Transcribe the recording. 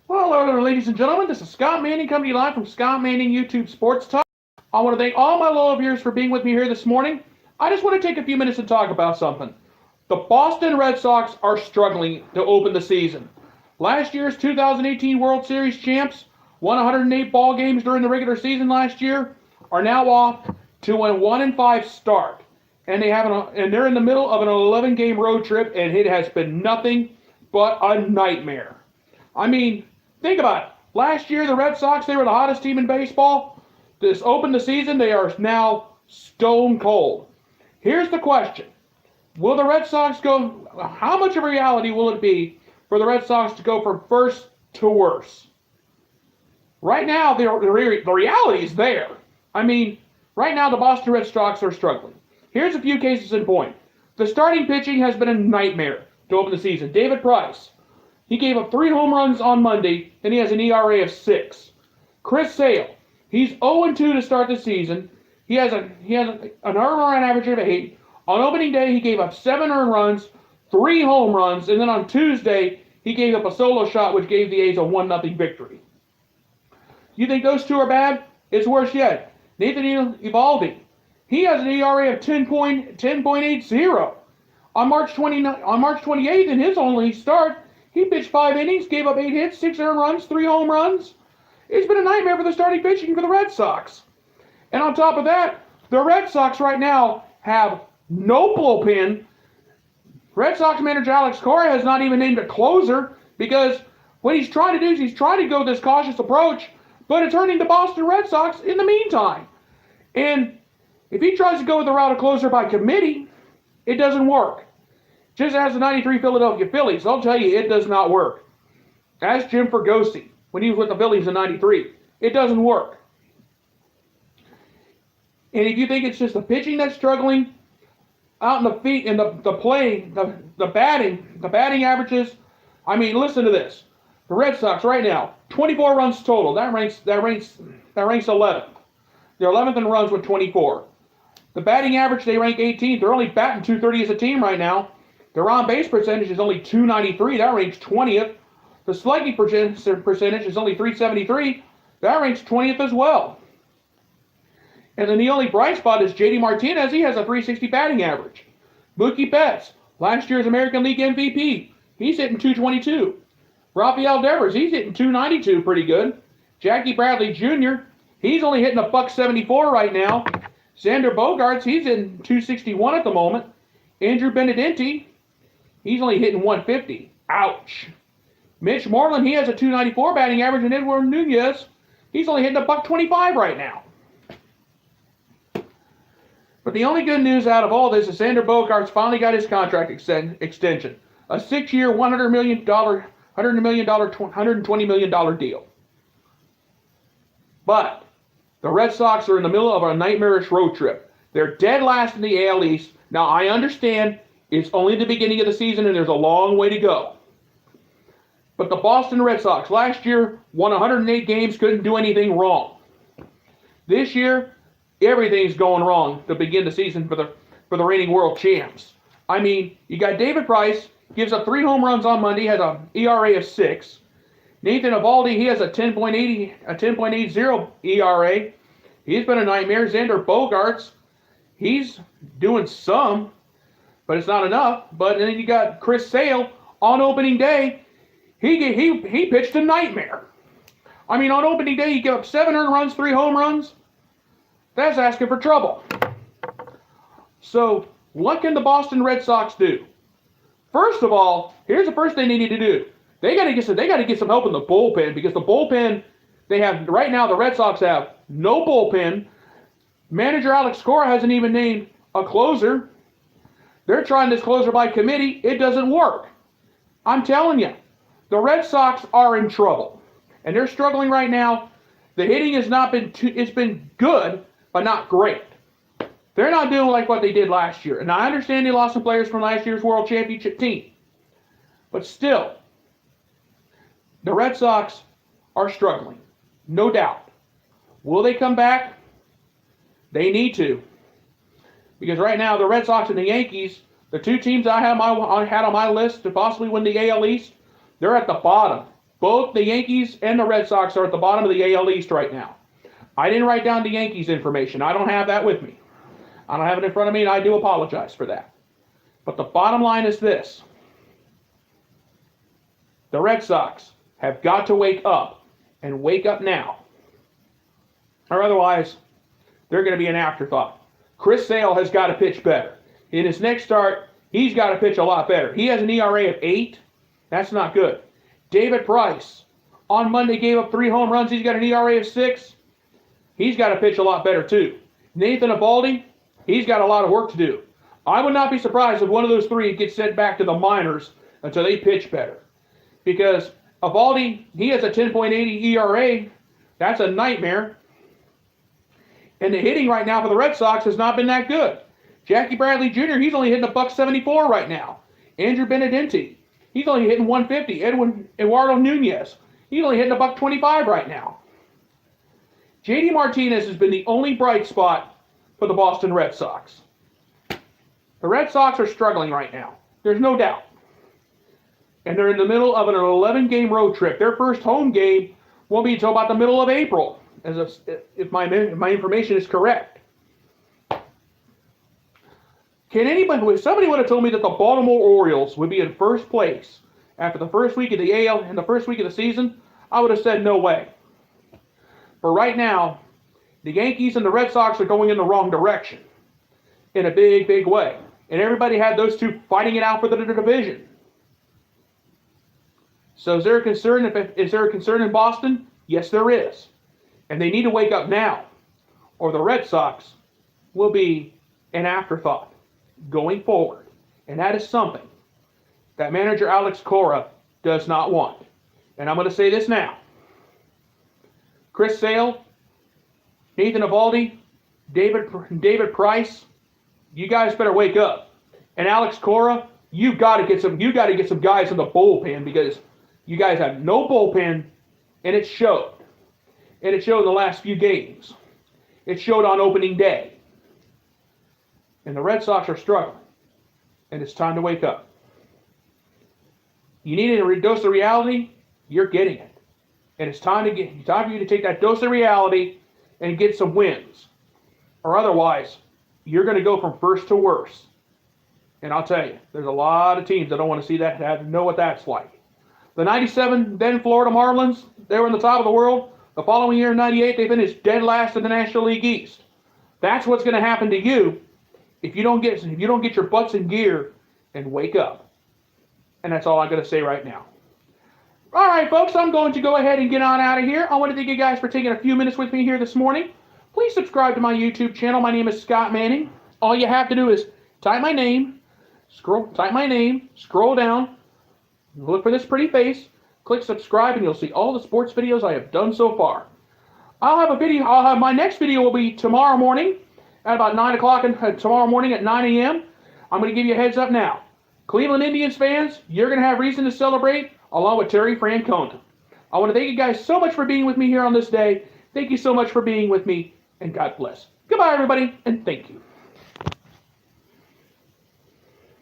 Well, hello, ladies and gentlemen. This is Scott Manning coming to you live from Scott Manning YouTube Sports Talk. I want to thank all my loyal viewers for being with me here this morning. I just want to take a few minutes to talk about something. The Boston Red Sox are struggling to open the season. Last year's 2018 World Series champs won 108 ball games during the regular season last year, are now off to a 1-5 start. And they're in the middle of an 11-game road trip, and it has been nothing but a nightmare. I mean, think about it. Last year, the Red Sox, they were the hottest team in baseball. This opened the season, they are now stone cold. Here's the question. Will the Red Sox go, how much of a reality will it be for the Red Sox to go from first to worse? Right now, the reality is there. I mean, right now, the Boston Red Sox are struggling. Here's a few cases in point. The starting pitching has been a nightmare to open the season. David Price, he gave up 3 home runs on Monday, and he has an ERA of 6. Chris Sale, he's 0-2 to start the season. He has an earned run average of 8. On opening day, he gave up 7 earned runs, 3 home runs, and then on Tuesday, he gave up a solo shot, which gave the A's a 1-0 victory. You think those two are bad? It's worse yet. Nathan Eovaldi, he has an ERA of 10.80. On March 28th, in his only start, he pitched 5 innings, gave up 8 hits, 6 earned runs, 3 home runs. It's been a nightmare for the starting pitching for the Red Sox. And on top of that, the Red Sox right now have no bullpen. Red Sox manager Alex Cora has not even named a closer because what he's trying to do is he's trying to go this cautious approach, but it's hurting the Boston Red Sox in the meantime. And if he tries to go with the route of closer by committee, it doesn't work. Just as the 93 Philadelphia Phillies, I'll tell you, it does not work. Ask Jim Fergosi when he was with the Phillies in 93. It doesn't work. And if you think it's just the pitching that's struggling, out in the feet, in the play, the batting averages, I mean, listen to this. The Red Sox right now, 24 runs total. That ranks 11th. They're 11th in runs with 24. The batting average, they rank 18th. They're only batting .230 as a team right now. Their on-base percentage is only .293. That ranks 20th. The slugging percentage is only .373. That ranks 20th as well. And then the only bright spot is J.D. Martinez. He has a .360 batting average. Mookie Betts, last year's American League MVP. He's hitting .222. Rafael Devers, he's hitting .292 pretty good. Jackie Bradley Jr., he's only hitting a .174 right now. Xander Bogaerts, he's in .261 at the moment. Andrew Benintendi, he's only hitting .150. Ouch. Mitch Moreland, he has a .294 batting average, and Edward Nunez, he's only hitting a $125 right now. But the only good news out of all this is Xander Bogaerts finally got his contract extension. A 6-year, $120 million deal. But the Red Sox are in the middle of a nightmarish road trip. They're dead last in the AL East. Now, I understand it's only the beginning of the season and there's a long way to go. But the Boston Red Sox last year won 108 games, couldn't do anything wrong. This year, everything's going wrong to begin the season for the reigning world champs. I mean, you got David Price, gives up 3 home runs on Monday, has an ERA of 6. Nathan Eovaldi, he has a 10.80 ERA. He's been a nightmare. Xander Bogaerts, he's doing some, but it's not enough. But then you got Chris Sale on opening day. He pitched a nightmare. I mean, on opening day, he gave up 7 earned runs, 3 home runs. That's asking for trouble. So, what can the Boston Red Sox do? First of all, here's the first thing they need to do. They got to get some help in the bullpen because the bullpen they have right now, the Red Sox have no bullpen. Manager Alex Cora hasn't even named a closer. They're trying this closer by committee. It doesn't work. I'm telling you, the Red Sox are in trouble, and they're struggling right now. The hitting has not been it's been good, but not great. They're not doing like what they did last year. And I understand they lost some players from last year's World Championship team. But still, the Red Sox are struggling. No doubt. Will they come back? They need to. Because right now, the Red Sox and the Yankees, the two teams I had on my list to possibly win the AL East, they're at the bottom. Both the Yankees and the Red Sox are at the bottom of the AL East right now. I didn't write down the Yankees information. I don't have that with me. I don't have it in front of me, and I do apologize for that. But the bottom line is this. The Red Sox have got to wake up, and wake up now. Or otherwise, they're going to be an afterthought. Chris Sale has got to pitch better. In his next start, he's got to pitch a lot better. He has an ERA of 8. That's not good. David Price, on Monday, gave up 3 home runs. He's got an ERA of 6. He's got to pitch a lot better, too. Nathan Eovaldi, he's got a lot of work to do. I would not be surprised if one of those 3 gets sent back to the minors until they pitch better. Because Eovaldi, he has a 10.80 ERA. That's a nightmare. And the hitting right now for the Red Sox has not been that good. Jackie Bradley Jr., he's only hitting $174 right now. Andrew Benintendi, he's only hitting 150. Eduardo Nunez, he's only hitting $125 right now. JD Martinez has been the only bright spot for the Boston Red Sox. The Red Sox are struggling right now. There's no doubt. And they're in the middle of an 11-game road trip. Their first home game won't be until about the middle of April, if my information is correct. If somebody would have told me that the Baltimore Orioles would be in first place after the first week of the AL and the first week of the season, I would have said no way. But right now, the Yankees and the Red Sox are going in the wrong direction in a big, big way. And everybody had those two fighting it out for the division. So is there a concern? Is there a concern in Boston? Yes, there is. And they need to wake up now, or the Red Sox will be an afterthought going forward. And that is something that manager Alex Cora does not want. And I'm going to say this now. Chris Sale, Nathan Eovaldi, David Price, you guys better wake up. And Alex Cora, you got to get some guys in the bullpen, because you guys have no bullpen, and it showed. And it showed in the last few games. It showed on opening day. And the Red Sox are struggling. And it's time to wake up. You need a dose of reality, you're getting it. And it's time for you to take that dose of reality and get some wins. Or otherwise, you're going to go from first to worst. And I'll tell you, there's a lot of teams that don't want to see that, know what that's like. The 97 then Florida Marlins, they were in the top of the world. The following year, in 98, they finished dead last in the National League East. That's what's going to happen to you if you don't get your butts in gear and wake up. And that's all I'm going to say right now. All right, folks, I'm going to go ahead and get on out of here. I want to thank you guys for taking a few minutes with me here this morning. Please subscribe to my YouTube channel. My name is Scott Manning. All you have to do is type my name, scroll down, look for this pretty face, click subscribe, and you'll see all the sports videos I have done so far. My next video will be tomorrow morning at about 9 o'clock, and tomorrow morning at 9 a.m. I'm going to give you a heads up now. Cleveland Indians fans, you're going to have reason to celebrate along with Terry Francona. I want to thank you guys so much for being with me here on this day. Thank you so much for being with me, and God bless. Goodbye, everybody, and thank you.